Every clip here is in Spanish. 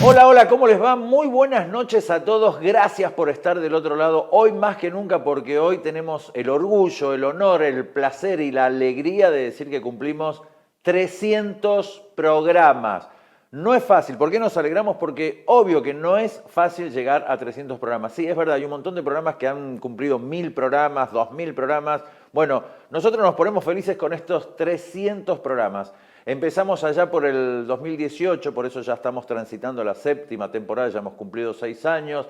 Hola, hola, ¿cómo les va? Muy buenas noches a todos. Gracias por estar del otro lado. Hoy más que nunca porque hoy tenemos el orgullo, el honor, el placer y la alegría de decir que cumplimos 300 programas. No es fácil. ¿Por qué nos alegramos? Porque obvio que no es fácil llegar a 300 programas. Sí, es verdad, hay un montón de programas que han cumplido 1000 programas, 2000 programas. Bueno, nosotros nos ponemos felices con estos 300 programas. Empezamos allá por el 2018, por eso ya estamos transitando la séptima temporada, ya hemos cumplido 6 años.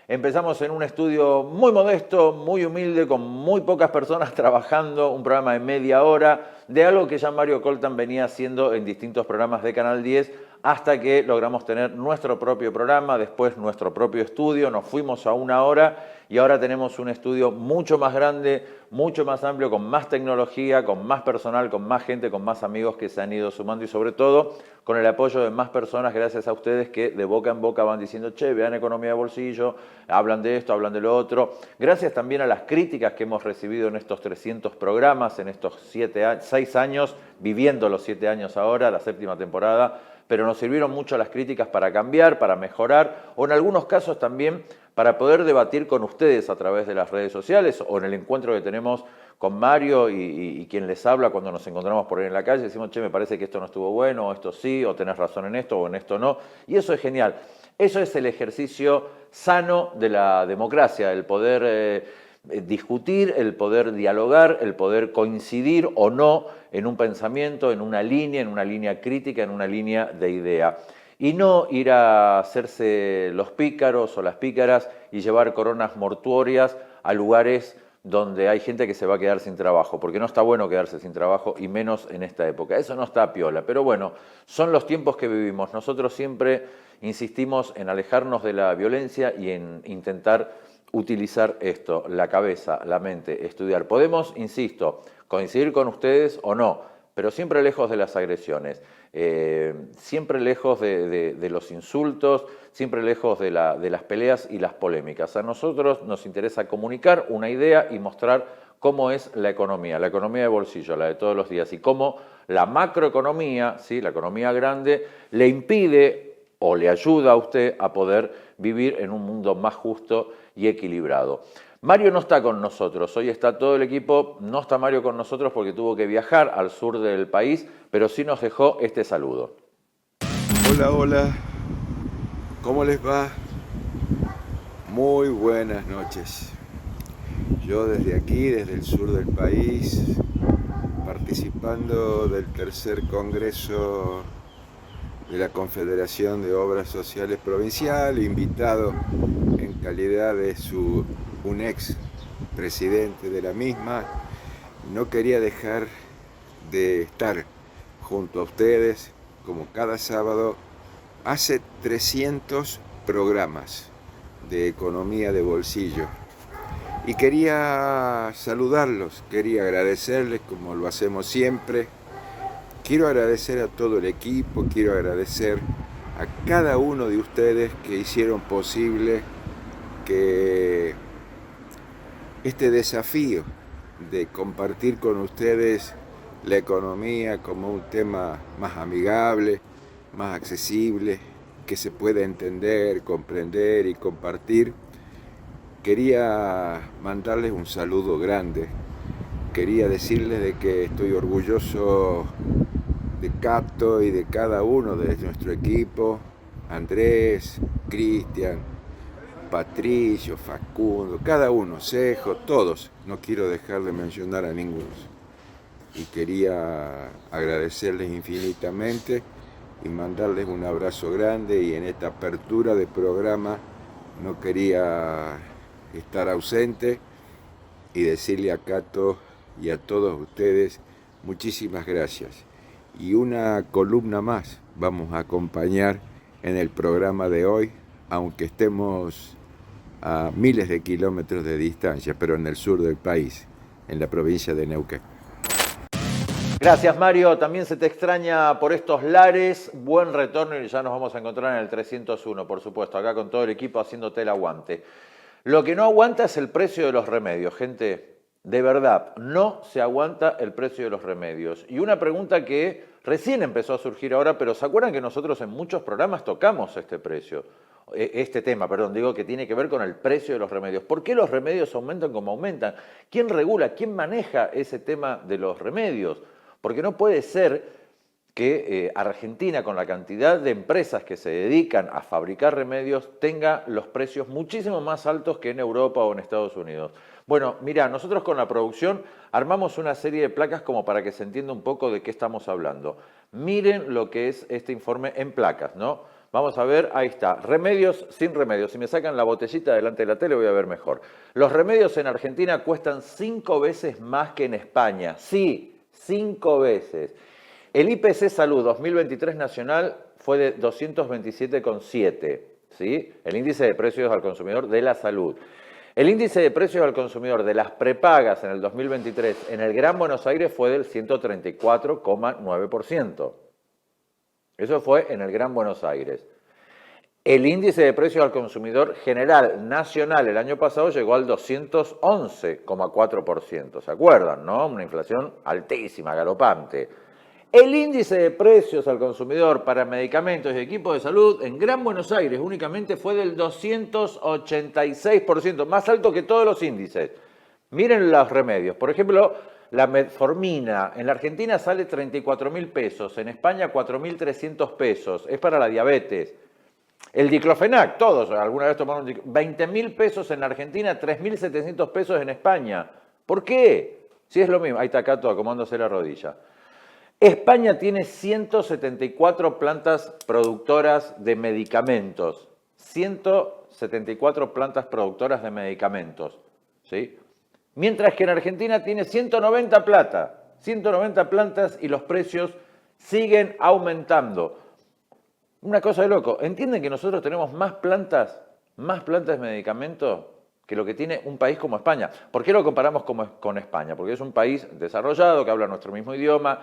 Empezamos en un estudio muy modesto, muy humilde, con muy pocas personas trabajando, un programa de media hora, de algo que ya Mario Coltan venía haciendo en distintos programas de Canal 10, hasta que logramos tener nuestro propio programa, después nuestro propio estudio, nos fuimos a 1 hora y ahora tenemos un estudio mucho más grande, mucho más amplio, con más tecnología, con más personal, con más gente, con más amigos que se han ido sumando y sobre todo con el apoyo de más personas gracias a ustedes que de boca en boca van diciendo, che, vean Economía de Bolsillo, hablan de esto, hablan de lo otro. Gracias también a las críticas que hemos recibido en estos 300 programas, en estos 6 años, viviendo los 7 años ahora, la séptima temporada, pero nos sirvieron mucho las críticas para cambiar, para mejorar, o en algunos casos también para poder debatir con ustedes a través de las redes sociales o en el encuentro que tenemos con Mario y quien les habla cuando nos encontramos por ahí en la calle, decimos, che, me parece que esto no estuvo bueno, o esto sí, o tenés razón en esto, o en esto no, y eso es genial. Eso es el ejercicio sano de la democracia, el poder discutir, el poder dialogar, el poder coincidir o no en un pensamiento, en una línea crítica, en una línea de idea. Y no ir a hacerse los pícaros o las pícaras y llevar coronas mortuorias a lugares donde hay gente que se va a quedar sin trabajo, porque no está bueno quedarse sin trabajo y menos en esta época. Eso no está a piola, pero bueno, son los tiempos que vivimos. Nosotros siempre insistimos en alejarnos de la violencia y en intentar utilizar esto, la cabeza, la mente, estudiar. Podemos, insisto, coincidir con ustedes o no, pero siempre lejos de las agresiones, siempre lejos de los insultos, siempre lejos de las peleas y las polémicas. A nosotros nos interesa comunicar una idea y mostrar cómo es la economía de bolsillo, la de todos los días, y cómo la macroeconomía, ¿sí?, la economía grande, le impide o le ayuda a usted a poder vivir en un mundo más justo y equilibrado. Mario no está con nosotros, hoy está todo el equipo, no está Mario con nosotros porque tuvo que viajar al sur del país, pero sí nos dejó este saludo. Hola, hola, ¿cómo les va? Muy buenas noches. Yo desde aquí, desde el sur del país, participando del tercer congreso de la Confederación de Obras Sociales Provincial, invitado en calidad de un ex presidente de la misma, no quería dejar de estar junto a ustedes, como cada sábado, hace 300 programas de economía de bolsillo. Y quería saludarlos, quería agradecerles como lo hacemos siempre. Quiero agradecer a todo el equipo, quiero agradecer a cada uno de ustedes que hicieron posible que este desafío de compartir con ustedes la economía como un tema más amigable, más accesible, que se pueda entender, comprender y compartir. Quería mandarles un saludo grande. Quería decirles de que estoy orgulloso de Cato y de cada uno de nuestro equipo, Andrés, Cristian, Patricio, Facundo, cada uno, Cejo, todos. No quiero dejar de mencionar a ninguno. Y quería agradecerles infinitamente y mandarles un abrazo grande, y en esta apertura de programa no quería estar ausente y decirle a Cato y a todos ustedes muchísimas gracias. Y una columna más vamos a acompañar en el programa de hoy, aunque estemos a miles de kilómetros de distancia, pero en el sur del país, en la provincia de Neuquén. Gracias, Mario. También se te extraña por estos lares. Buen retorno y ya nos vamos a encontrar en el 301, por supuesto, acá con todo el equipo haciéndote el aguante. Lo que no aguanta es el precio de los remedios, gente. de verdad, no se aguanta el precio de los remedios. Y una pregunta que recién empezó a surgir ahora, pero ¿se acuerdan que nosotros en muchos programas tocamos este tema, digo, que tiene que ver con el precio de los remedios? ¿Por qué los remedios aumentan como aumentan? ¿Quién regula, quién maneja ese tema de los remedios? Porque no puede ser que Argentina, con la cantidad de empresas que se dedican a fabricar remedios, tenga los precios muchísimo más altos que en Europa o en Estados Unidos. Bueno, mira, nosotros con la producción armamos una serie de placas como para que se entienda un poco de qué estamos hablando. Miren lo que es este informe en placas, ¿no? Vamos a ver, ahí está, remedios sin remedios. Si me sacan la botellita delante de la tele voy a ver mejor. Los remedios en Argentina cuestan 5 veces más que en España. Sí, 5 veces. El IPC Salud 2023 nacional fue de 227,7, ¿sí? El índice de precios al consumidor de la salud. El índice de precios al consumidor de las prepagas en el 2023 en el Gran Buenos Aires fue del 134,9%. Eso fue en el Gran Buenos Aires. El índice de precios al consumidor general nacional el año pasado llegó al 211,4%. ¿Se acuerdan, no? Una inflación altísima, galopante. El índice de precios al consumidor para medicamentos y equipos de salud en Gran Buenos Aires únicamente fue del 286%, más alto que todos los índices. Miren los remedios. Por ejemplo, la metformina en la Argentina sale 34.000 pesos, en España 4.300 pesos, es para la diabetes. El diclofenac, todos alguna vez tomaron 20.000 pesos en la Argentina, 3.700 pesos en España. ¿Por qué? Si es lo mismo, ahí está Cato acomodándose la rodilla. España tiene 174 plantas productoras de medicamentos. 174 plantas productoras de medicamentos, ¿sí? Mientras que en Argentina tiene 190 plantas y los precios siguen aumentando. Una cosa de loco. ¿Entienden que nosotros tenemos más plantas de medicamentos que lo que tiene un país como España? ¿Por qué lo comparamos con España? Porque es un país desarrollado, que habla nuestro mismo idioma,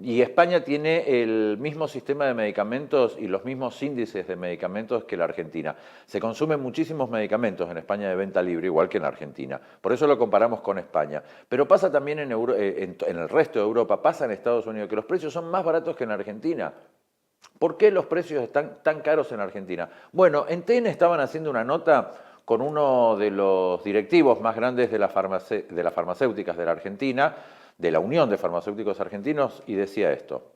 y España tiene el mismo sistema de medicamentos y los mismos índices de medicamentos que la Argentina. Se consumen muchísimos medicamentos en España de venta libre, igual que en la Argentina. Por eso lo comparamos con España. Pero pasa también en el resto de Europa, pasa en Estados Unidos, que los precios son más baratos que en Argentina. ¿Por qué los precios están tan caros en Argentina? Bueno, en TN estaban haciendo una nota con uno de los directivos más grandes de las farmacéuticas de la Argentina, de la Unión de Farmacéuticos Argentinos, y decía esto.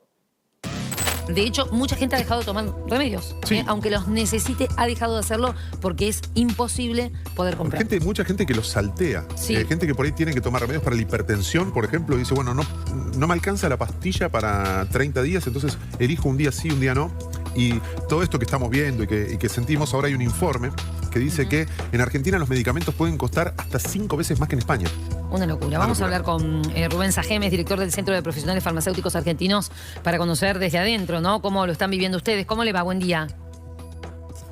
De hecho, mucha gente ha dejado de tomar remedios. Sí. Aunque los necesite, ha dejado de hacerlo porque es imposible poder comprar. Mucha gente que los saltea. Sí. Gente que por ahí tiene que tomar remedios para la hipertensión, por ejemplo, y dice, bueno, no me alcanza la pastilla para 30 días, entonces elijo un día sí, un día no. Y todo esto que estamos viendo y que sentimos, ahora hay un informe que dice que en Argentina los medicamentos pueden costar hasta 5 veces más que en España. Una locura. Vamos a hablar con Rubén Sajemes, director del Centro de Profesionales Farmacéuticos Argentinos, para conocer desde adentro, ¿no? Cómo lo están viviendo ustedes. ¿Cómo le va? Buen día.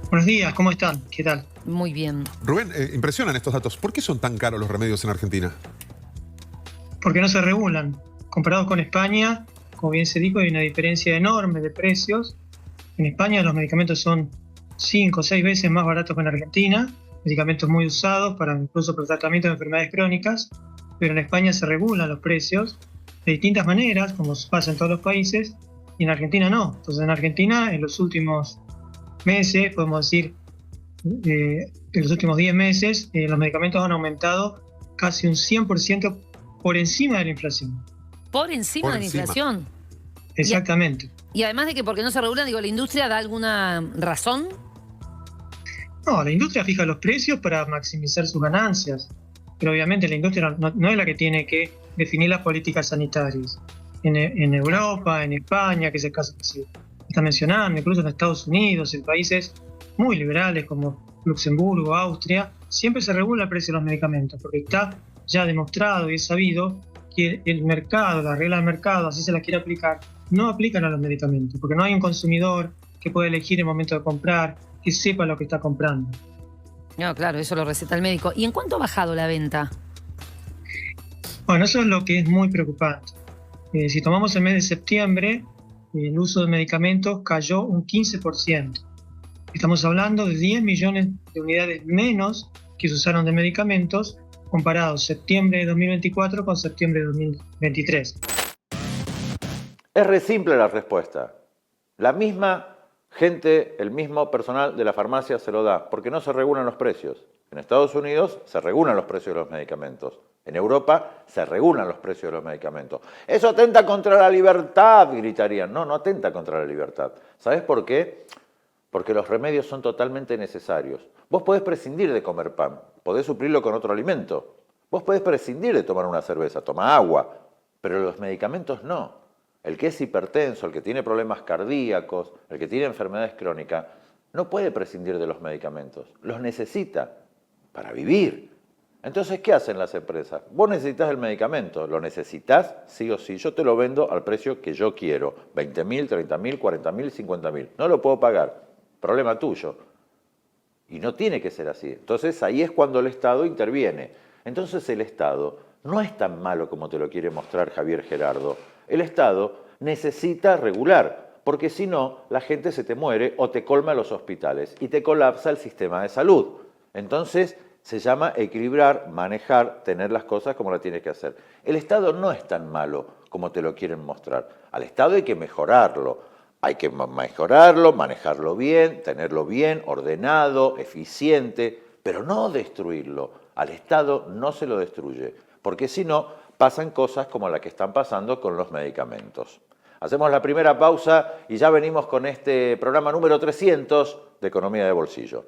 Buenos días, ¿cómo están? ¿Qué tal? Muy bien. Rubén, impresionan estos datos. ¿Por qué son tan caros los remedios en Argentina? Porque no se regulan. Comparados con España, como bien se dijo, hay una diferencia enorme de precios. En España los medicamentos son 5 o 6 veces más baratos que en Argentina, medicamentos muy usados incluso para el tratamiento de enfermedades crónicas, pero en España se regulan los precios de distintas maneras, como pasa en todos los países, y en Argentina no. Entonces en Argentina, en los últimos meses, podemos decir, en los últimos 10 meses, los medicamentos han aumentado casi un 100% por encima de la inflación. Por encima de la inflación. Exactamente. Y además de que porque no se regulan, digo, ¿la industria da alguna razón? No, la industria fija los precios para maximizar sus ganancias, pero obviamente la industria no es la que tiene que definir las políticas sanitarias. En Europa, en España, que es el caso que se está mencionando, incluso en Estados Unidos, en países muy liberales como Luxemburgo, Austria, siempre se regula el precio de los medicamentos, porque está ya demostrado y es sabido que el mercado, las reglas del mercado, así se las quiere aplicar, no aplican a los medicamentos, porque no hay un consumidor que pueda elegir el momento de comprar, que sepa lo que está comprando. No, claro, eso lo receta el médico. ¿Y en cuánto ha bajado la venta? Bueno, eso es lo que es muy preocupante. Si tomamos el mes de septiembre, el uso de medicamentos cayó un 15%. Estamos hablando de 10 millones de unidades menos que se usaron de medicamentos comparados septiembre de 2024 con septiembre de 2023. Es re simple la respuesta. La misma gente, el mismo personal de la farmacia se lo da, porque no se regulan los precios. En Estados Unidos se regulan los precios de los medicamentos. En Europa se regulan los precios de los medicamentos. Eso atenta contra la libertad, gritarían. No, no atenta contra la libertad. ¿Sabes por qué? Porque los remedios son totalmente necesarios. Vos podés prescindir de comer pan, podés suplirlo con otro alimento. Vos podés prescindir de tomar una cerveza, toma agua, pero los medicamentos no. El que es hipertenso, el que tiene problemas cardíacos, el que tiene enfermedades crónicas, no puede prescindir de los medicamentos. Los necesita para vivir. Entonces, ¿qué hacen las empresas? Vos necesitas el medicamento, lo necesitas sí o sí. Yo te lo vendo al precio que yo quiero, 20.000, 30.000, 40.000, 50.000. No lo puedo pagar, problema tuyo. Y no tiene que ser así. Entonces, ahí es cuando el Estado interviene. Entonces, el Estado no es tan malo como te lo quiere mostrar Javier Gerardo. El Estado necesita regular, porque si no, la gente se te muere o te colma los hospitales y te colapsa el sistema de salud. Entonces, se llama equilibrar, manejar, tener las cosas como las tienes que hacer. El Estado no es tan malo como te lo quieren mostrar. Al Estado hay que mejorarlo. Hay que mejorarlo, manejarlo bien, tenerlo bien, ordenado, eficiente, pero no destruirlo. Al Estado no se lo destruye, porque si no, pasan cosas como las que están pasando con los medicamentos. Hacemos la primera pausa y ya venimos con este programa número 300 de Economía de Bolsillo.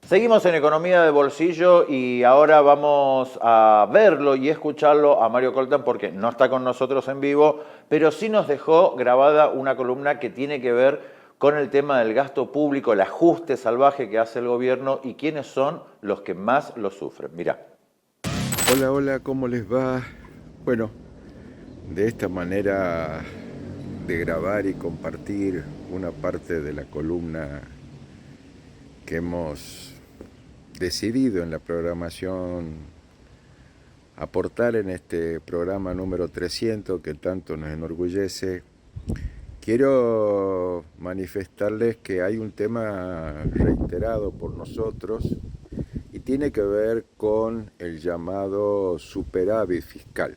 Seguimos en Economía de Bolsillo y ahora vamos a verlo y escucharlo a Mario Coltan porque no está con nosotros en vivo, pero sí nos dejó grabada una columna que tiene que ver con el tema del gasto público, el ajuste salvaje que hace el gobierno y quiénes son los que más lo sufren. Mirá. Hola, hola, ¿cómo les va? Bueno, de esta manera de grabar y compartir una parte de la columna que hemos decidido en la programación aportar en este programa número 300 que tanto nos enorgullece, quiero manifestarles que hay un tema reiterado por nosotros y tiene que ver con el llamado superávit fiscal.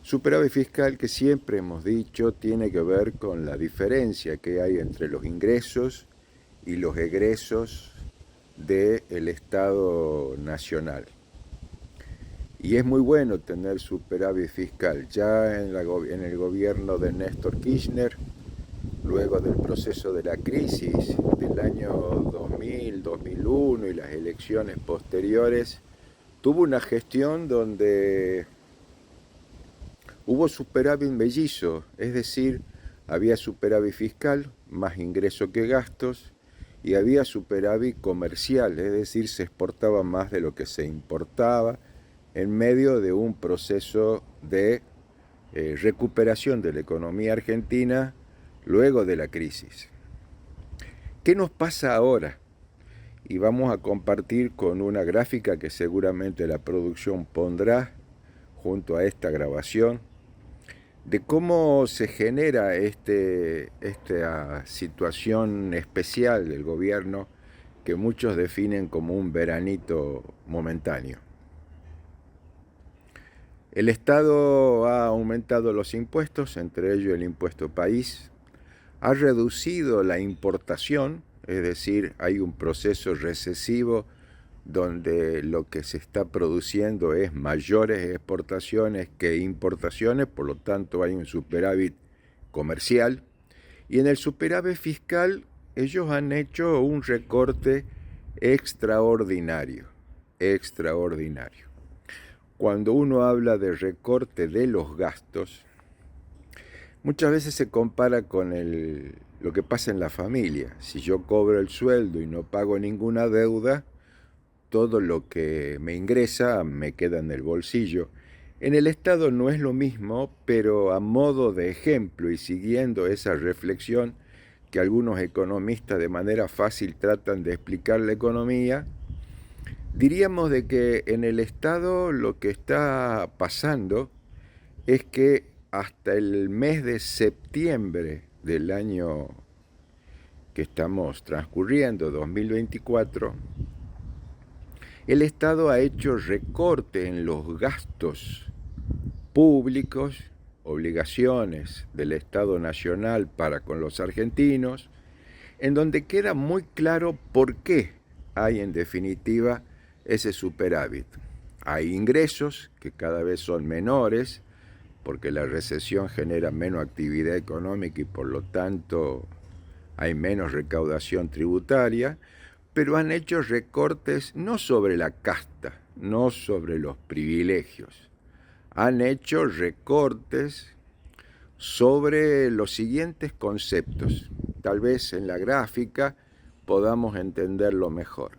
Superávit fiscal que siempre hemos dicho tiene que ver con la diferencia que hay entre los ingresos y los egresos del Estado Nacional. Y es muy bueno tener superávit fiscal. Ya en el gobierno de Néstor Kirchner, luego del proceso de la crisis del año 2000, 2001 y las elecciones posteriores, tuvo una gestión donde hubo superávit mellizo, es decir, había superávit fiscal, más ingresos que gastos, y había superávit comercial, es decir, se exportaba más de lo que se importaba en medio de un proceso de recuperación de la economía argentina luego de la crisis. ¿Qué nos pasa ahora? Y vamos a compartir con una gráfica que seguramente la producción pondrá junto a esta grabación, de cómo se genera esta situación especial del gobierno que muchos definen como un veranito momentáneo. El Estado ha aumentado los impuestos, entre ellos el impuesto país, ha reducido la importación, es decir, hay un proceso recesivo donde lo que se está produciendo es mayores exportaciones que importaciones, por lo tanto hay un superávit comercial. Y en el superávit fiscal ellos han hecho un recorte extraordinario. Cuando uno habla de recorte de los gastos, muchas veces se compara con lo que pasa en la familia. Si yo cobro el sueldo y no pago ninguna deuda, todo lo que me ingresa me queda en el bolsillo. En el Estado no es lo mismo, pero a modo de ejemplo y siguiendo esa reflexión que algunos economistas de manera fácil tratan de explicar la economía, Diríamos de que en el Estado lo que está pasando es que hasta el mes de septiembre del año que estamos transcurriendo, 2024, el Estado ha hecho recorte en los gastos públicos, obligaciones del Estado Nacional para con los argentinos, en donde queda muy claro por qué hay en definitiva ese superávit. Hay ingresos que cada vez son menores, porque la recesión genera menos actividad económica y por lo tanto hay menos recaudación tributaria, pero han hecho recortes no sobre la casta, no sobre los privilegios. Han hecho recortes sobre los siguientes conceptos. Tal vez en la gráfica podamos entenderlo mejor.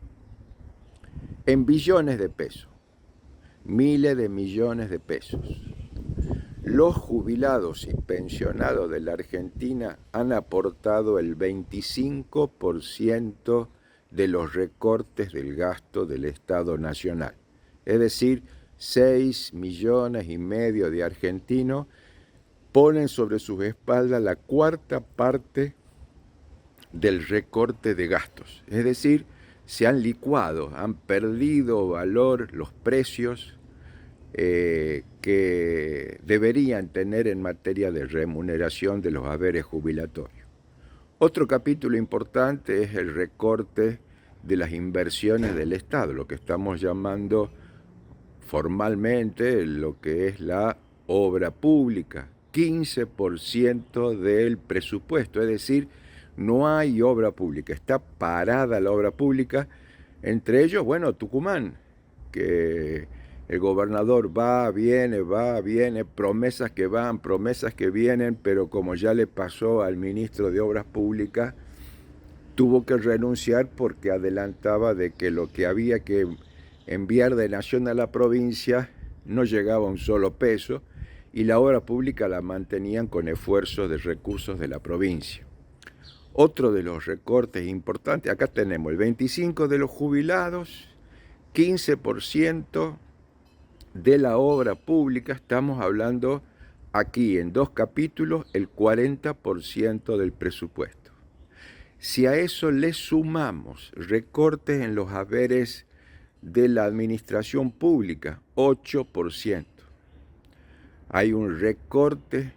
En billones de pesos, miles de millones de pesos, los jubilados y pensionados de la Argentina han aportado el 25% de los recortes del gasto del Estado Nacional. Es decir, 6,5 millones de argentinos ponen sobre sus espaldas la cuarta parte del recorte de gastos. Es decir, se han licuado, han perdido valor los precios que deberían tener en materia de remuneración de los haberes jubilatorios. Otro capítulo importante es el recorte de las inversiones del Estado, lo que estamos llamando formalmente lo que es la obra pública, 15% del presupuesto, es decir, no hay obra pública, está parada la obra pública, entre ellos, bueno, Tucumán, que el gobernador va, viene, promesas que van, promesas que vienen, pero como ya le pasó al ministro de Obras Públicas, tuvo que renunciar porque adelantaba de que lo que había que enviar de Nación a la provincia no llegaba a un solo peso y la obra pública la mantenían con esfuerzos de recursos de la provincia. Otro de los recortes importantes, acá tenemos el 25% de los jubilados, 15% de la obra pública, estamos hablando aquí en 2 capítulos, el 40% del presupuesto. Si a eso le sumamos recortes en los haberes de la administración pública, 8%. Hay un recorte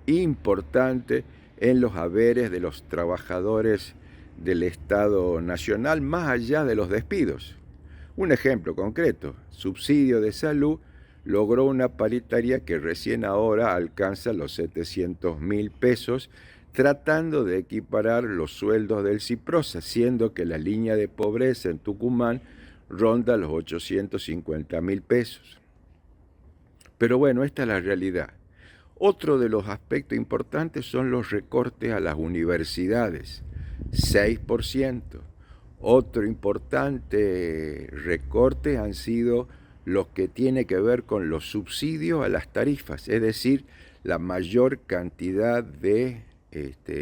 importante en los haberes de los trabajadores del Estado Nacional, más allá de los despidos. Un ejemplo concreto, subsidio de salud logró una paritaria que recién ahora alcanza los 700.000 pesos, tratando de equiparar los sueldos del CIPROSA, siendo que la línea de pobreza en Tucumán ronda los 850.000 pesos. Pero bueno, esta es la realidad. Otro de los aspectos importantes son los recortes a las universidades, 6%. Otro importante recorte han sido los que tiene que ver con los subsidios a las tarifas, es decir, la mayor cantidad de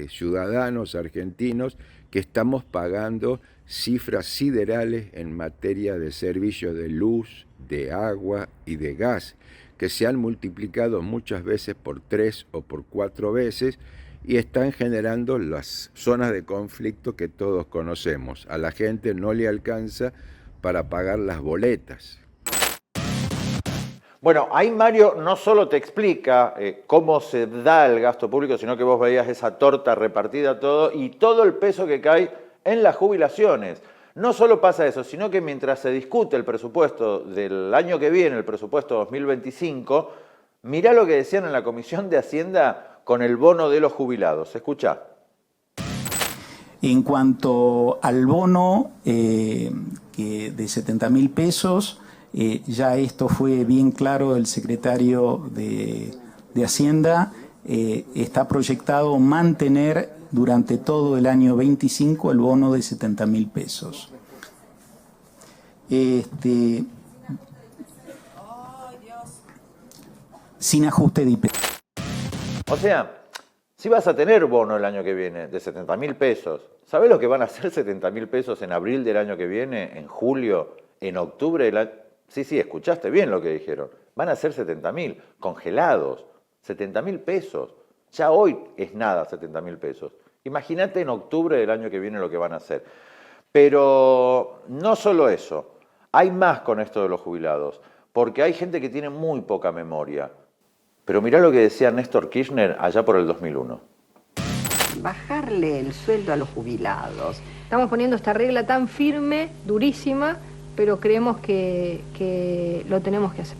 ciudadanos argentinos que estamos pagando cifras siderales en materia de servicios de luz, de agua y de gas, que se han multiplicado muchas veces por 3 o por 4 veces y están generando las zonas de conflicto que todos conocemos. A la gente no le alcanza para pagar las boletas. Bueno, ahí Mario no solo te explica cómo se da el gasto público, sino que vos veías esa torta repartida todo y todo el peso que cae en las jubilaciones. No solo pasa eso, sino que mientras se discute el presupuesto del año que viene, el presupuesto 2025, mirá lo que decían en la Comisión de Hacienda con el bono de los jubilados. Escuchá. En cuanto al bono de 70.000 pesos, ya esto fue bien claro del secretario de Hacienda, está proyectado mantener durante todo el año 25 el bono de 70.000 pesos. Sin ajuste de IPC. O sea, si vas a tener bono el año que viene de 70.000 pesos, ¿sabés lo que van a hacer 70.000 pesos en abril del año que viene, en julio, en octubre del año... Sí, escuchaste bien lo que dijeron. Van a ser 70.000 congelados, 70.000 pesos. Ya hoy es nada 70.000 pesos. Imagínate en octubre del año que viene lo que van a hacer. Pero no solo eso, hay más con esto de los jubilados, porque hay gente que tiene muy poca memoria. Pero mirá lo que decía Néstor Kirchner allá por el 2001. Bajarle el sueldo a los jubilados. Estamos poniendo esta regla tan firme, durísima, pero creemos que lo tenemos que hacer.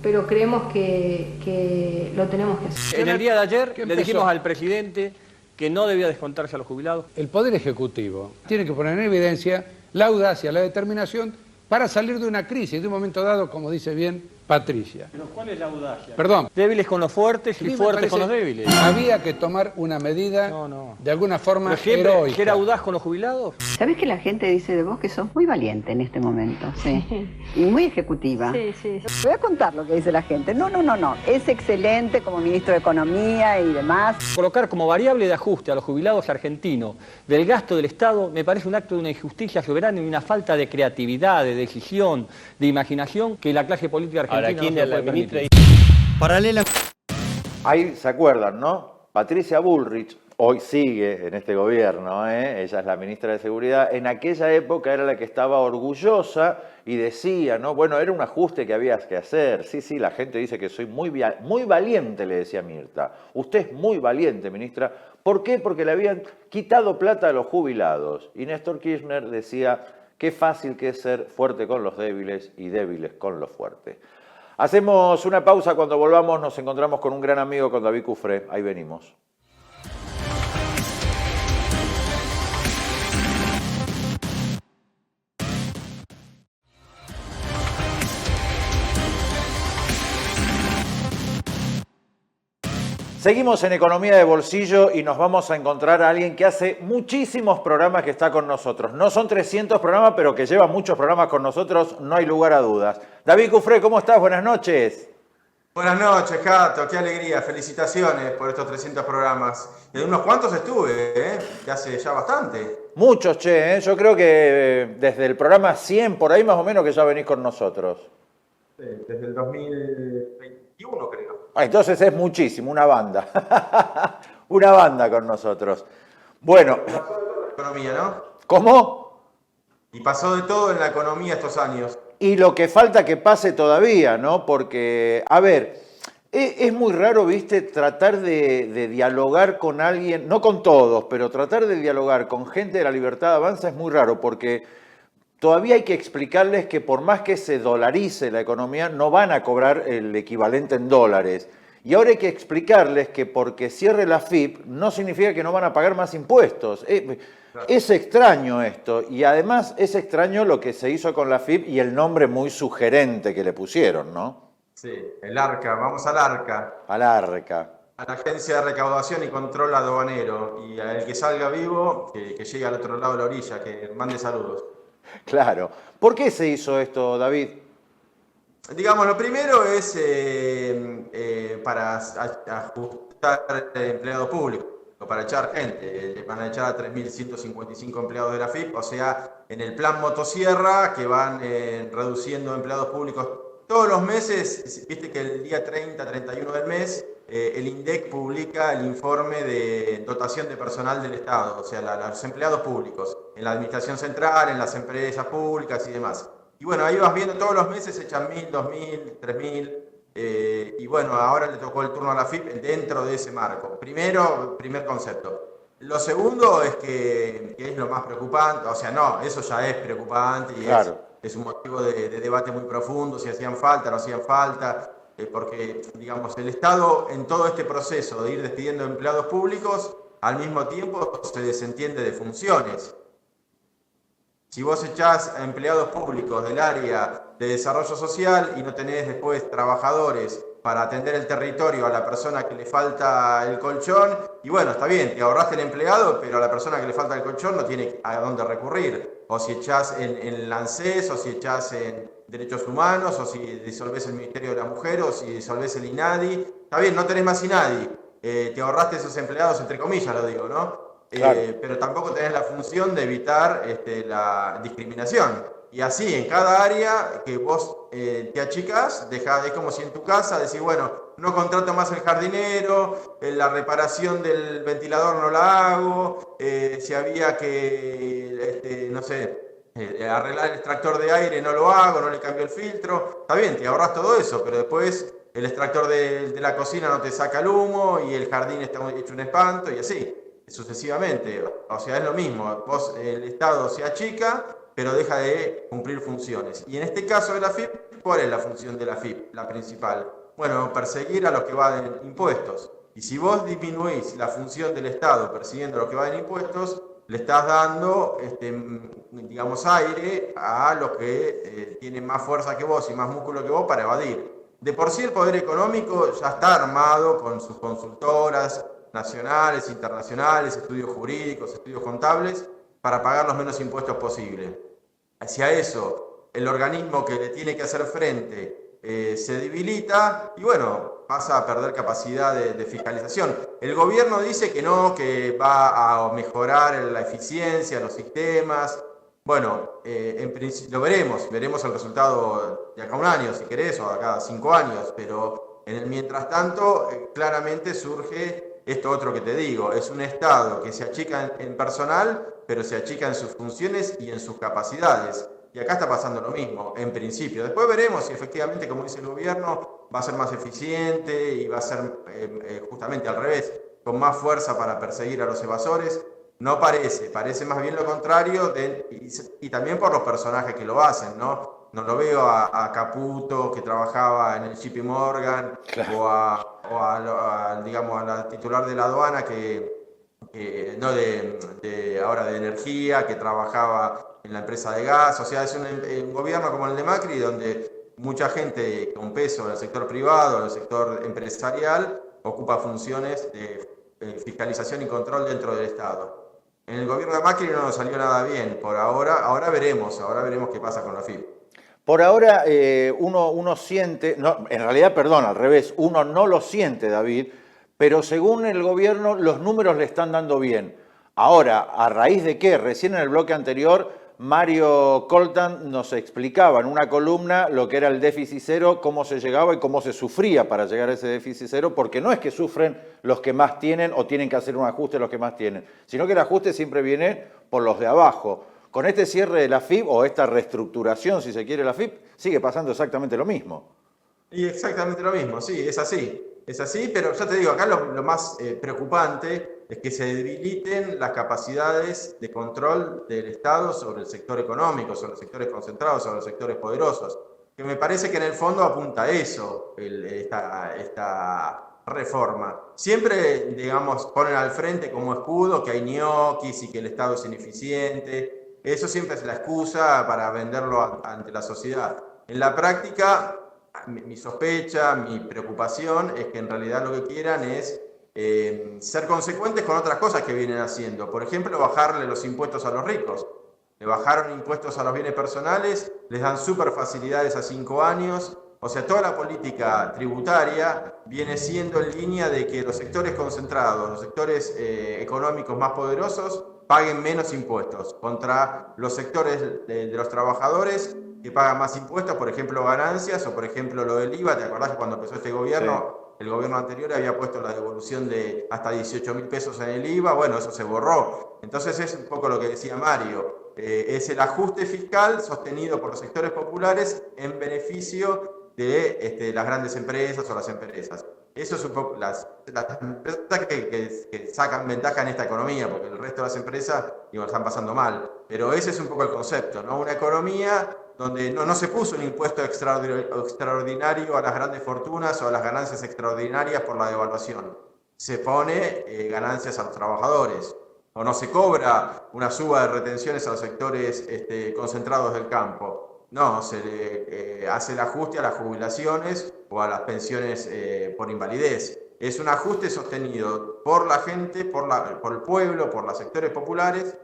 En el día de ayer le dijimos al presidente que no debía descontarse a los jubilados. El Poder Ejecutivo tiene que poner en evidencia la audacia, la determinación para salir de una crisis, de un momento dado, como dice bien Patricia. ¿Pero cuál es la audacia? Perdón. Débiles con los fuertes A y mí me fuertes con parece los débiles. Había que tomar una medida de alguna forma heroica. ¿Que era audaz con los jubilados? ¿Sabés que la gente dice de vos que sos muy valiente en este momento? Sí. Y muy ejecutiva. Sí. Te voy a contar lo que dice la gente. No. Es excelente como ministro de Economía y demás. Colocar como variable de ajuste a los jubilados argentinos del gasto del Estado me parece un acto de una injusticia soberana y una falta de creatividad, de decisión, de imaginación que la clase política argentina no se puede permitir. Paralela. Ahí se acuerdan, ¿no? Patricia Bullrich, hoy sigue en este gobierno, ella es la ministra de Seguridad, en aquella época era la que estaba orgullosa y decía, ¿no? Bueno, era un ajuste que había que hacer. Sí, la gente dice que soy muy valiente, le decía Mirta. Usted es muy valiente, ministra. ¿Por qué? Porque le habían quitado plata a los jubilados. Y Néstor Kirchner decía, qué fácil que es ser fuerte con los débiles y débiles con los fuertes. Hacemos una pausa, cuando volvamos nos encontramos con un gran amigo, con David Cufré. Ahí venimos. Seguimos en Economía de Bolsillo y nos vamos a encontrar a alguien que hace muchísimos programas que está con nosotros. No son 300 programas, pero que lleva muchos programas con nosotros, no hay lugar a dudas. David Cufré, ¿cómo estás? Buenas noches. Buenas noches, Cato. Qué alegría. Felicitaciones por estos 300 programas. En unos cuantos estuve, que hace ya bastante. Muchos, che. Yo creo que desde el programa 100, por ahí más o menos, que ya venís con nosotros. Sí, desde el 2021, creo. Entonces es muchísimo, una banda. Una banda con nosotros. Bueno. Pasó de todo en la economía, ¿no? ¿Cómo? Y pasó de todo en la economía estos años. Y lo que falta que pase todavía, ¿no? Porque, a ver, es muy raro, ¿viste? Tratar de dialogar con alguien, no con todos, pero tratar de dialogar con gente de la Libertad Avanza es muy raro, porque todavía hay que explicarles que por más que se dolarice la economía, no van a cobrar el equivalente en dólares. Y ahora hay que explicarles que porque cierre la FIP no significa que no van a pagar más impuestos. Es extraño esto, y además es extraño lo que se hizo con la FIP y el nombre muy sugerente que le pusieron, ¿no? Sí, el ARCA, vamos al ARCA. Al ARCA. A la Agencia de Recaudación y Control Aduanero. Y al que salga vivo, que llegue al otro lado de la orilla, que mande saludos. Claro. ¿Por qué se hizo esto, David? Digamos, lo primero es para ajustar empleados públicos, para echar gente. Van a echar a 3.155 empleados de la FIP, o sea, en el plan motosierra, que van reduciendo empleados públicos todos los meses. Viste que el día 30, 31 del mes, el INDEC publica el informe de dotación de personal del Estado, o sea, los empleados públicos, en la administración central, en las empresas públicas y demás. Y bueno, ahí vas viendo todos los meses, echan 1.000, 2.000, 3.000, y bueno, ahora le tocó el turno a la FIP dentro de ese marco. Primer concepto. Lo segundo es que es lo más preocupante, o sea, no, eso ya es preocupante y claro, es un motivo de debate muy profundo, si hacían falta, no hacían falta, porque, digamos, el Estado en todo este proceso de ir despidiendo empleados públicos, al mismo tiempo se desentiende de funciones. Si vos echás a empleados públicos del área de desarrollo social y no tenés después trabajadores para atender el territorio a la persona que le falta el colchón, y bueno, está bien, te ahorraste el empleado, pero a la persona que le falta el colchón no tiene a dónde recurrir. O si echás en el ANSES, o si echás en Derechos Humanos, o si disolvés el Ministerio de la Mujer, o si disolvés el INADI. Está bien, no tenés más INADI. Te ahorraste esos empleados, entre comillas lo digo, ¿no? Claro. Pero tampoco tenés la función de evitar la discriminación. y así en cada área que vos te achicás, es como si en tu casa decís, bueno, no contrato más el jardinero, la reparación del ventilador no la hago, si había que, no sé, arreglar el extractor de aire no lo hago, no le cambio el filtro. Está bien, te ahorras todo eso, pero después el extractor de la cocina no te saca el humo y el jardín está hecho un espanto y así, sucesivamente. O sea, es lo mismo, el Estado se achica, pero deja de cumplir funciones. Y en este caso de la AFIP, ¿cuál es la función de la AFIP, la principal? Bueno, perseguir a los que evaden impuestos. Y si vos disminuís la función del Estado persiguiendo a los que evaden impuestos, le estás dando, digamos, aire a los que tienen más fuerza que vos y más músculo que vos para evadir. De por sí el poder económico ya está armado con sus consultoras nacionales, internacionales, estudios jurídicos, estudios contables, para pagar los menos impuestos posibles. Hacia eso, el organismo que le tiene que hacer frente se debilita y bueno, pasa a perder capacidad de fiscalización. El gobierno dice que no, que va a mejorar la eficiencia, los sistemas. Bueno, en principio lo veremos el resultado de acá a un año, si querés, o acá a 5 años, pero en el mientras tanto, claramente surge esto otro que te digo, es un Estado que se achica en personal, pero se achica en sus funciones y en sus capacidades. Y acá está pasando lo mismo, en principio. Después veremos si efectivamente, como dice el gobierno, va a ser más eficiente y va a ser justamente al revés, con más fuerza para perseguir a los evasores. No parece más bien lo contrario, y también por los personajes que lo hacen, ¿no? No lo veo a Caputo, que trabajaba en el JP Morgan, claro, o digamos, a la titular de la aduana, ahora de energía, que trabajaba en la empresa de gas. O sea, es un gobierno como el de Macri, donde mucha gente con peso en el sector privado, en el sector empresarial, ocupa funciones de fiscalización y control dentro del Estado. En el gobierno de Macri no nos salió nada bien, por ahora veremos qué pasa con la AFIP. Por ahora uno siente, no, en realidad, perdón, al revés, uno no lo siente, David, pero según el gobierno los números le están dando bien. Ahora, ¿a raíz de qué? Recién en el bloque anterior, Mario Coltan nos explicaba en una columna lo que era el déficit cero, cómo se llegaba y cómo se sufría para llegar a ese déficit cero, porque no es que sufren los que más tienen o tienen que hacer un ajuste los que más tienen, sino que el ajuste siempre viene por los de abajo. Con este cierre de la AFIP o esta reestructuración, si se quiere, la AFIP, sigue pasando exactamente lo mismo. Y exactamente lo mismo, sí, es así. Es así, pero ya te digo, acá lo más preocupante es que se debiliten las capacidades de control del Estado sobre el sector económico, sobre los sectores concentrados, sobre los sectores poderosos. Que me parece que en el fondo apunta a eso esta reforma. Siempre, digamos, ponen al frente como escudo que hay ñoquis y que el Estado es ineficiente. Eso siempre es la excusa para venderlo ante la sociedad. En la práctica, mi sospecha, mi preocupación es que en realidad lo que quieran es ser consecuentes con otras cosas que vienen haciendo. Por ejemplo, bajarle los impuestos a los ricos. Le bajaron impuestos a los bienes personales, les dan súper facilidades a 5 años. O sea, toda la política tributaria viene siendo en línea de que los sectores concentrados, los sectores económicos más poderosos, paguen menos impuestos contra los sectores de los trabajadores que pagan más impuestos, por ejemplo, ganancias, o por ejemplo lo del IVA. ¿Te acordás que cuando empezó este gobierno, sí, el gobierno anterior había puesto la devolución de hasta 18.000 pesos en el IVA? Bueno, eso se borró. Entonces es un poco lo que decía Mario, es el ajuste fiscal sostenido por los sectores populares en beneficio de las grandes empresas o las empresas. Eso es un poco las empresas que sacan ventaja en esta economía, porque el resto de las empresas lo están pasando mal. Pero ese es un poco el concepto, ¿no? Una economía donde no se puso un impuesto extraordinario a las grandes fortunas o a las ganancias extraordinarias por la devaluación. Se pone ganancias a los trabajadores. O no se cobra una suba de retenciones a los sectores concentrados del campo. No, se le hace el ajuste a las jubilaciones o a las pensiones por invalidez. Es un ajuste sostenido por la gente, por el pueblo, por los sectores populares,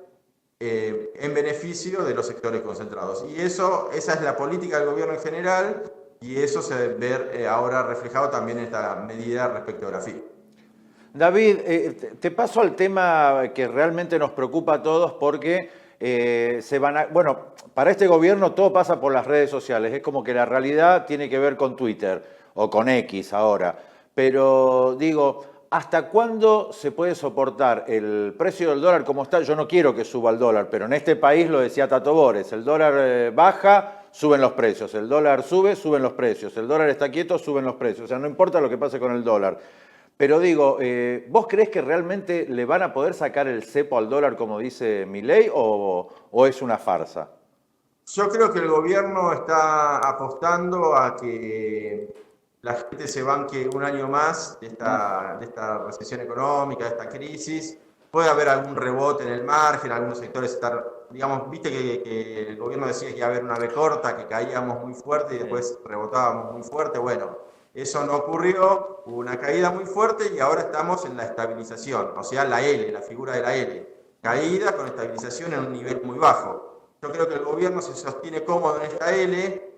en beneficio de los sectores concentrados. Y esa es la política del gobierno en general, y eso se debe ver ahora reflejado también en esta medida respecto a la AFIP. David, te paso al tema que realmente nos preocupa a todos, porque bueno, para este gobierno todo pasa por las redes sociales, es como que la realidad tiene que ver con Twitter o con X ahora, pero digo, ¿hasta cuándo se puede soportar el precio del dólar como está? Yo no quiero que suba el dólar, pero en este país lo decía Tato Bores, el dólar baja, suben los precios, el dólar sube, suben los precios, el dólar está quieto, suben los precios, o sea, no importa lo que pase con el dólar. Pero digo, ¿vos creés que realmente le van a poder sacar el cepo al dólar como dice Milei o es una farsa? Yo creo que el gobierno está apostando a que la gente se banque un año más de esta recesión económica, de esta crisis. Puede haber algún rebote en el margen, algunos sectores estar, digamos, viste que el gobierno decía que iba a haber una B corta, que caíamos muy fuerte y después rebotábamos muy fuerte. Bueno, eso no ocurrió, hubo una caída muy fuerte y ahora estamos en la estabilización, o sea, la L, la figura de la L. Caída con estabilización en un nivel muy bajo. Yo creo que el gobierno se sostiene cómodo en esta L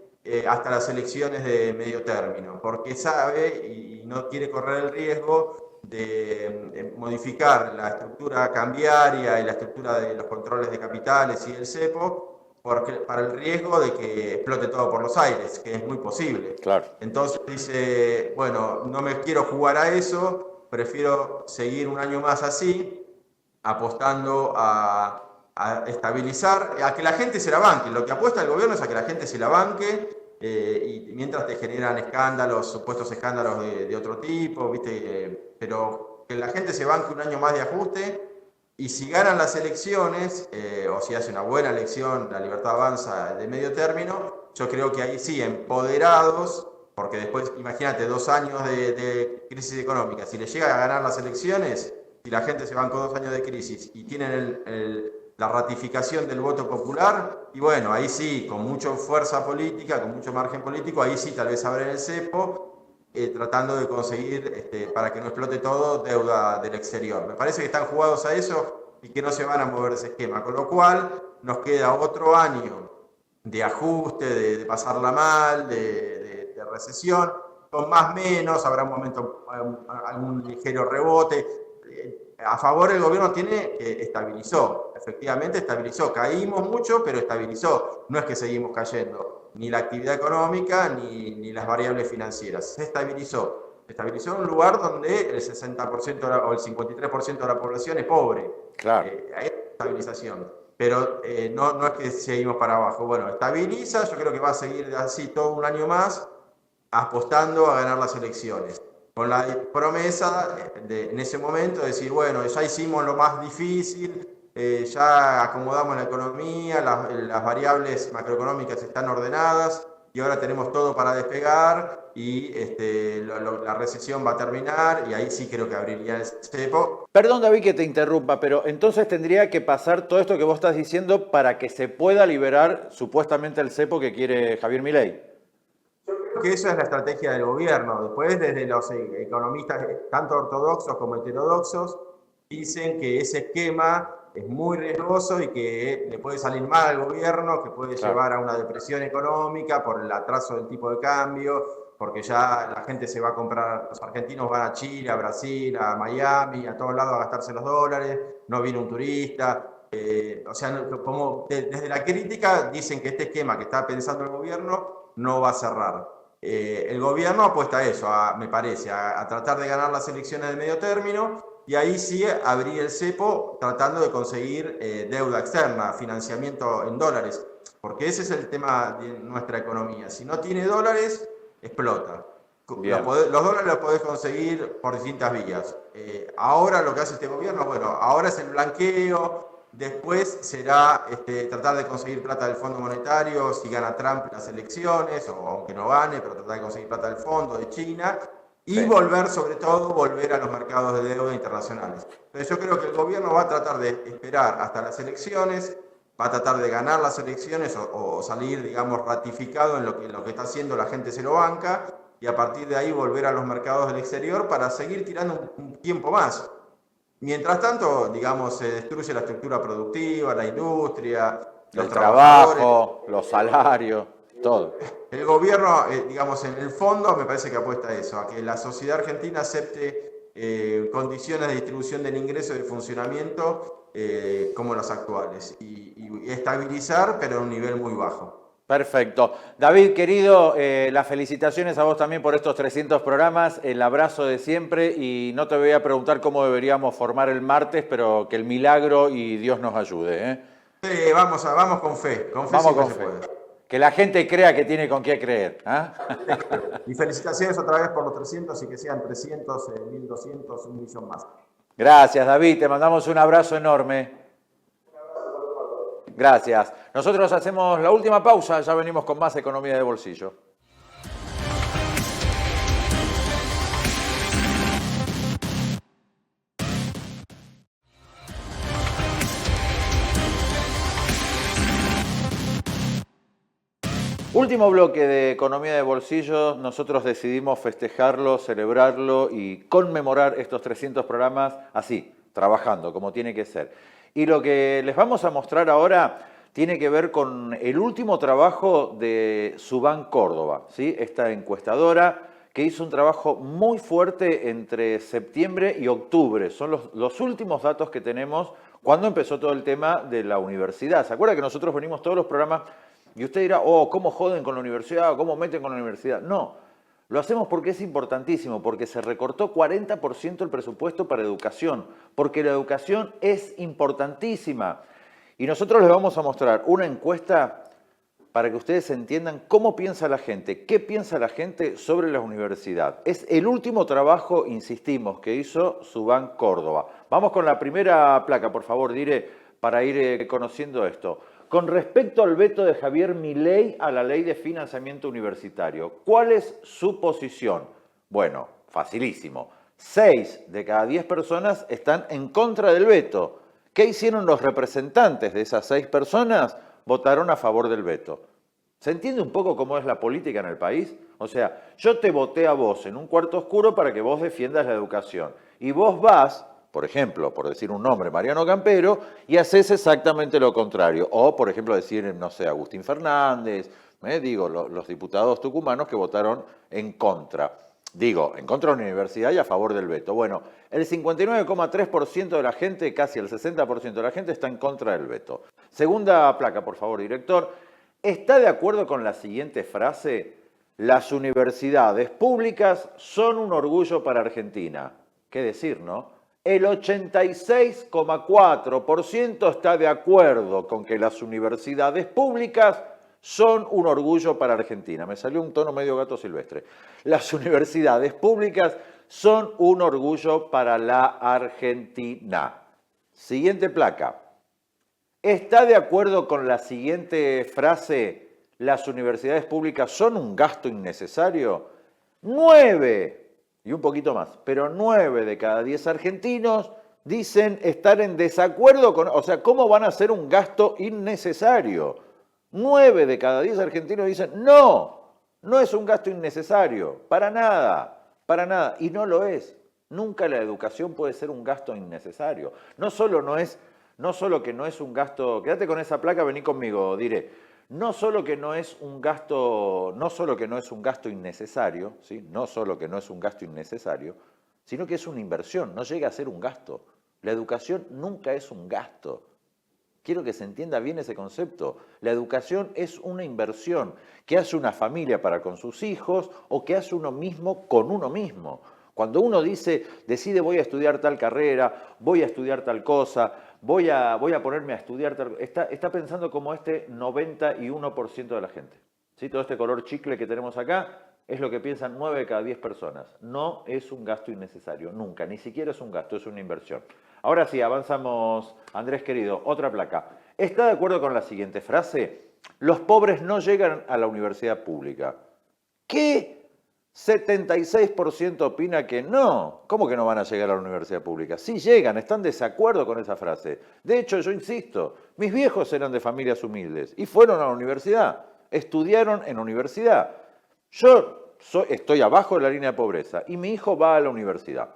hasta las elecciones de medio término, porque sabe y no quiere correr el riesgo de modificar la estructura cambiaria y la estructura de los controles de capitales y el cepo, porque, para el riesgo de que explote todo por los aires, que es muy posible. Claro. Entonces dice, bueno, no me quiero jugar a eso, prefiero seguir un año más así, apostando a estabilizar, a que la gente se la banque. Lo que apuesta el gobierno es a que la gente se la banque, y mientras te generan escándalos, supuestos escándalos de otro tipo, ¿viste? Pero que la gente se banque un año más de ajuste. Y si ganan las elecciones, o si hace una buena elección, la Libertad Avanza de medio término, yo creo que ahí sí, empoderados, porque después, imagínate, 2 años de crisis económica, si le llega a ganar las elecciones, si la gente se bancó 2 años de crisis y tienen la ratificación del voto popular, y bueno, ahí sí, con mucha fuerza política, con mucho margen político, ahí sí tal vez abren el cepo, tratando de conseguir, para que no explote todo, deuda del exterior. Me parece que están jugados a eso y que no se van a mover de ese esquema, con lo cual nos queda otro año de ajuste, de pasarla mal, de recesión, con más menos, habrá un momento, algún ligero rebote. A favor el gobierno tiene que estabilizó, efectivamente estabilizó, caímos mucho, pero estabilizó, no es que seguimos cayendo. Ni la actividad económica, ni las variables financieras. Se estabilizó. Se estabilizó en un lugar donde el 60% o el 53% de la población es pobre. Claro. Hay estabilización. Pero no es que seguimos para abajo. Bueno, estabiliza, yo creo que va a seguir así todo un año más, apostando a ganar las elecciones. Con la promesa en ese momento de decir, bueno, ya hicimos lo más difícil, ya acomodamos la economía, las variables macroeconómicas están ordenadas y ahora tenemos todo para despegar y la recesión va a terminar y ahí sí creo que abriría el cepo. Perdón, David, que te interrumpa, pero entonces tendría que pasar todo esto que vos estás diciendo para que se pueda liberar supuestamente el cepo que quiere Javier Milei. Yo creo que esa es la estrategia del gobierno. Después, desde los economistas, tanto ortodoxos como heterodoxos, dicen que ese esquema es muy riesgoso y que le puede salir mal al gobierno, que puede llevar a una depresión económica por el atraso del tipo de cambio, porque ya la gente se va a comprar, los argentinos van a Chile, a Brasil, a Miami, a todos lados a gastarse los dólares, no viene un turista. O sea, como desde la crítica dicen que este esquema que está pensando el gobierno no va a cerrar. El gobierno apuesta a eso, me parece, a tratar de ganar las elecciones de medio término. Y ahí sí abrir el cepo tratando de conseguir deuda externa, financiamiento en dólares, porque ese es el tema de nuestra economía. Si no tiene dólares, explota. Los dólares los podés conseguir por distintas vías. Ahora lo que hace este gobierno, bueno, ahora es el blanqueo, después será tratar de conseguir plata del Fondo Monetario si gana Trump las elecciones, o aunque no gane, pero tratar de conseguir plata del Fondo, de China. Y volver, sobre todo, volver a los mercados de deuda internacionales. Entonces yo creo que el gobierno va a tratar de esperar hasta las elecciones, va a tratar de ganar las elecciones o salir, digamos, ratificado en lo que está haciendo, la gente se lo banca, y a partir de ahí volver a los mercados del exterior para seguir tirando un tiempo más. Mientras tanto, digamos, se destruye la estructura productiva, la industria, el trabajo, los salarios. Todo. El gobierno, digamos, en el fondo me parece que apuesta a eso, a que la sociedad argentina acepte condiciones de distribución del ingreso y del funcionamiento como los actuales y estabilizar, pero a un nivel muy bajo. Perfecto. David, querido, las felicitaciones a vos también por estos 300 programas, el abrazo de siempre y no te voy a preguntar cómo deberíamos formar el martes, pero que el milagro y Dios nos ayude, ¿eh? Sí, vamos con fe, vamos con fe. Que la gente crea que tiene con qué creer. ¿Ah? Y felicitaciones otra vez por los 300 y que sean 300, 1200, 1 millón más. Gracias, David, te mandamos un abrazo enorme. Gracias. Nosotros hacemos la última pausa, ya venimos con más economía de bolsillo. Último bloque de economía de bolsillo. Nosotros decidimos festejarlo, celebrarlo y conmemorar estos 300 programas así, trabajando como tiene que ser. Y lo que les vamos a mostrar ahora tiene que ver con el último trabajo de Subán Córdoba, ¿sí? Esta encuestadora que hizo un trabajo muy fuerte entre septiembre y octubre. Son los últimos datos que tenemos cuando empezó todo el tema de la universidad. ¿Se acuerda que nosotros venimos todos los programas y usted dirá, oh, ¿cómo joden con la universidad? ¿Cómo meten con la universidad? No. Lo hacemos porque es importantísimo, porque se recortó 40% el presupuesto para educación, porque la educación es importantísima. Y nosotros les vamos a mostrar una encuesta para que ustedes entiendan cómo piensa la gente, qué piensa la gente sobre la universidad. Es el último trabajo, insistimos, que hizo Subán Córdoba. Vamos con la primera placa, por favor, Dire, para ir conociendo esto. Con respecto al veto de Javier Milei a la ley de financiamiento universitario, ¿cuál es su posición? Bueno, facilísimo. 6 de cada 10 personas están en contra del veto. ¿Qué hicieron los representantes de esas 6 personas? Votaron a favor del veto. ¿Se entiende un poco cómo es la política en el país? O sea, yo te voté a vos en un cuarto oscuro para que vos defiendas la educación. Y vos vas, por ejemplo, por decir un nombre, Mariano Campero, y haces exactamente lo contrario. O, por ejemplo, decir, no sé, Agustín Fernández, los diputados tucumanos que votaron en contra. En contra de la universidad y a favor del veto. Bueno, el 59,3% de la gente, casi el 60% de la gente está en contra del veto. Segunda placa, por favor, director. ¿Está de acuerdo con la siguiente frase? Las universidades públicas son un orgullo para Argentina. ¿Qué decir, no? El 86,4% está de acuerdo con que las universidades públicas son un orgullo para Argentina. Me salió un tono medio gato silvestre. Las universidades públicas son un orgullo para la Argentina. Siguiente placa. ¿Está de acuerdo con la siguiente frase? ¿Las universidades públicas son un gasto innecesario? 9, y un poquito más, pero 9 de cada 10 argentinos dicen estar en desacuerdo con... O sea, ¿cómo van a ser un gasto innecesario? 9 de cada 10 argentinos dicen, no es un gasto innecesario, para nada, y no lo es. Nunca la educación puede ser un gasto innecesario. No solo que no es un gasto, quédate con esa placa, vení conmigo, Dire. No solo que no es un gasto innecesario, ¿sí? No solo que no es un gasto innecesario, sino que es una inversión, no llega a ser un gasto. La educación nunca es un gasto. Quiero que se entienda bien ese concepto. La educación es una inversión que hace una familia para con sus hijos o que hace uno mismo con uno mismo. Cuando uno decide voy a estudiar tal carrera, voy a estudiar tal cosa, voy a ponerme a estudiar tal... Está pensando como este 91% de la gente. ¿Sí? Todo este color chicle que tenemos acá es lo que piensan 9 de cada 10 personas. No es un gasto innecesario, nunca, ni siquiera es un gasto, es una inversión. Ahora sí, avanzamos, Andrés querido, otra placa. ¿Está de acuerdo con la siguiente frase? Los pobres no llegan a la universidad pública. ¿Qué? 76% opina que no. ¿Cómo que no van a llegar a la universidad pública? Sí llegan, están de desacuerdo con esa frase. De hecho, yo insisto, mis viejos eran de familias humildes y fueron a la universidad, estudiaron en la universidad. Yo estoy abajo de la línea de pobreza y mi hijo va a la universidad.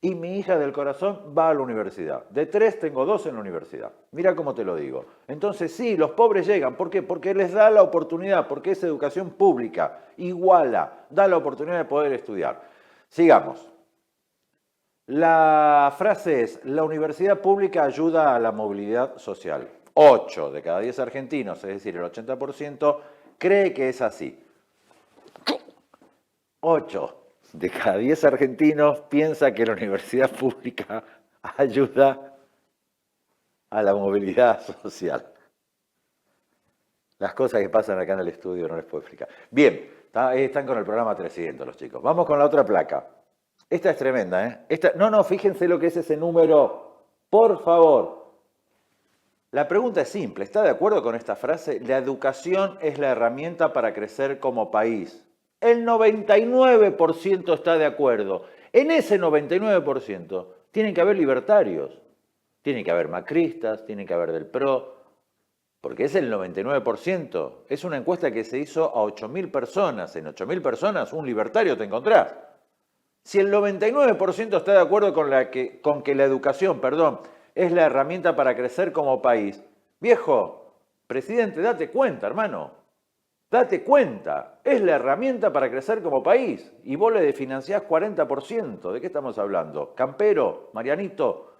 Y mi hija del corazón va a la universidad. De 3 tengo 2 en la universidad. Mira cómo te lo digo. Entonces sí, los pobres llegan. ¿Por qué? Porque les da la oportunidad, porque es educación pública, iguala, da la oportunidad de poder estudiar. Sigamos. La frase es, la universidad pública ayuda a la movilidad social. 8 de cada 10 argentinos, es decir, el 80%, cree que es así. 8 de cada 10 argentinos piensa que la universidad pública ayuda a la movilidad social. Las cosas que pasan acá en el estudio no les puedo explicar. Bien, están con el programa 300 los chicos. Vamos con la otra placa. Esta es tremenda, ¿eh? No, fíjense lo que es ese número. Por favor. La pregunta es simple. ¿Está de acuerdo con esta frase? La educación es la herramienta para crecer como país. El 99% está de acuerdo. En ese 99% tienen que haber libertarios. Tienen que haber macristas, tienen que haber del PRO. Porque es el 99%. Es una encuesta que se hizo a 8.000 personas. En 8.000 personas un libertario te encontrás. Si el 99% está de acuerdo con que la educación, es la herramienta para crecer como país, viejo, presidente, date cuenta, hermano. Date cuenta. Es la herramienta para crecer como país. Y vos le financiás 40%. ¿De qué estamos hablando? Campero, Marianito,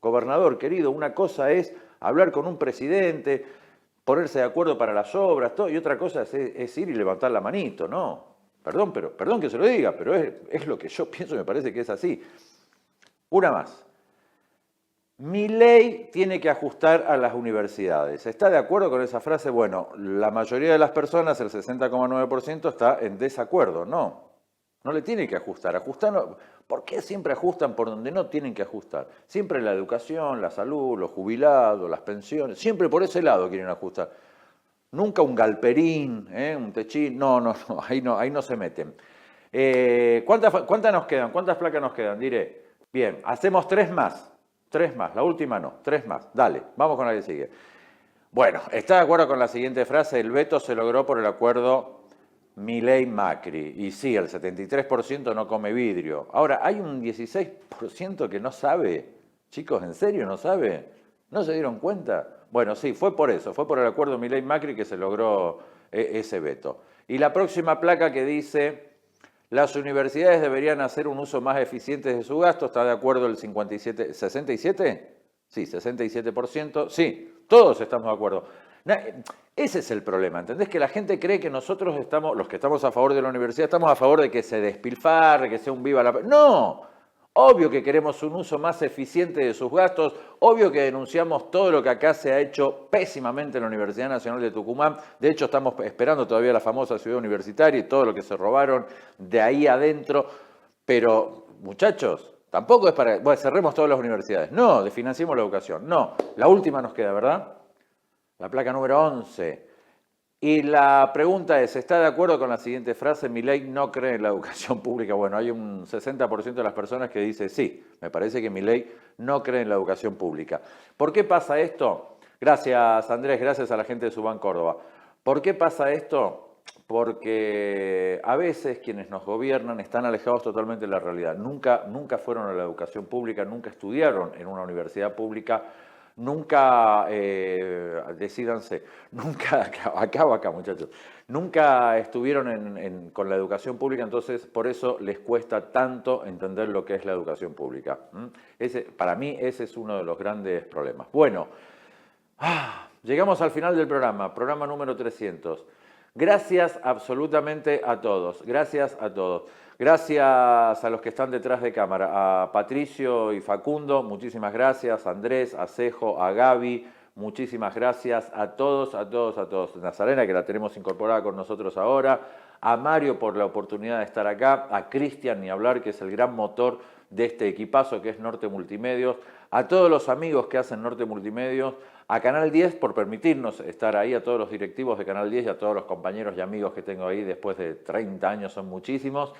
gobernador querido, una cosa es hablar con un presidente, ponerse de acuerdo para las obras, todo, y otra cosa es ir y levantar la manito, ¿no? Perdón que se lo diga, pero es lo que yo pienso y me parece que es así. Una más. Milei tiene que ajustar a las universidades. ¿Está de acuerdo con esa frase? Bueno, la mayoría de las personas, el 60,9%, está en desacuerdo. No le tiene que ajustar. ¿Por qué siempre ajustan por donde no tienen que ajustar? Siempre la educación, la salud, los jubilados, las pensiones, siempre por ese lado quieren ajustar. Nunca un galperín, un techín, ahí no se meten. ¿Cuántas nos quedan? ¿Cuántas placas nos quedan? Diré, bien, hacemos 3 más, la última no, 3 más, dale, vamos con la que sigue. Bueno, ¿está de acuerdo con la siguiente frase? El veto se logró por el acuerdo Milei-Macri, y sí, el 73% no come vidrio. Ahora, hay un 16% que no sabe, chicos, ¿en serio no sabe? ¿No se dieron cuenta? Bueno, sí, fue por eso, fue por el acuerdo Milei-Macri que se logró ese veto. Y la próxima placa que dice, las universidades deberían hacer un uso más eficiente de su gasto, ¿está de acuerdo el 57, 67? Sí, 67%, sí, todos estamos de acuerdo. Ese es el problema, ¿entendés? Que la gente cree que nosotros los que estamos a favor de la universidad, estamos a favor de que se despilfarre, que sea un viva la... ¡No! Obvio que queremos un uso más eficiente de sus gastos, obvio que denunciamos todo lo que acá se ha hecho pésimamente en la Universidad Nacional de Tucumán. De hecho, estamos esperando todavía la famosa ciudad universitaria y todo lo que se robaron de ahí adentro. Pero, muchachos, tampoco es para... Bueno, cerremos todas las universidades. No, desfinanciemos la educación. No, la última nos queda, ¿verdad? La placa número 11. Y la pregunta es, ¿está de acuerdo con la siguiente frase? Milei no cree en la educación pública. Bueno, hay un 60% de las personas que dice sí, me parece que Milei no cree en la educación pública. ¿Por qué pasa esto? Gracias, Andrés, gracias a la gente de Subán Córdoba. ¿Por qué pasa esto? Porque a veces quienes nos gobiernan están alejados totalmente de la realidad. Nunca fueron a la educación pública, nunca estudiaron en una universidad pública, nunca, decídanse, nunca, acá muchachos, nunca estuvieron con la educación pública, entonces por eso les cuesta tanto entender lo que es la educación pública. Para mí ese es uno de los grandes problemas. Bueno, llegamos al final del programa número 300. Gracias absolutamente a todos, gracias a todos. Gracias a los que están detrás de cámara, a Patricio y Facundo, muchísimas gracias, a Andrés, a Cejo, a Gaby, muchísimas gracias a todos. Nazarena, que la tenemos incorporada con nosotros ahora, a Mario por la oportunidad de estar acá, a Cristian, ni hablar, que es el gran motor de este equipazo que es Norte Multimedios, a todos los amigos que hacen Norte Multimedios, a Canal 10 por permitirnos estar ahí, a todos los directivos de Canal 10 y a todos los compañeros y amigos que tengo ahí después de 30 años, son muchísimos.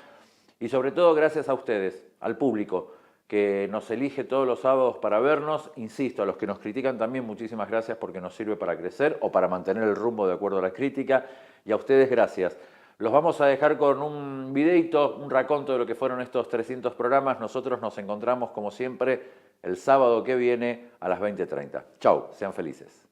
Y sobre todo gracias a ustedes, al público, que nos elige todos los sábados para vernos. Insisto, a los que nos critican también, muchísimas gracias porque nos sirve para crecer o para mantener el rumbo de acuerdo a la crítica. Y a ustedes, gracias. Los vamos a dejar con un videito, un raconto de lo que fueron estos 300 programas. Nosotros nos encontramos, como siempre, el sábado que viene a las 20:30. Chau, sean felices.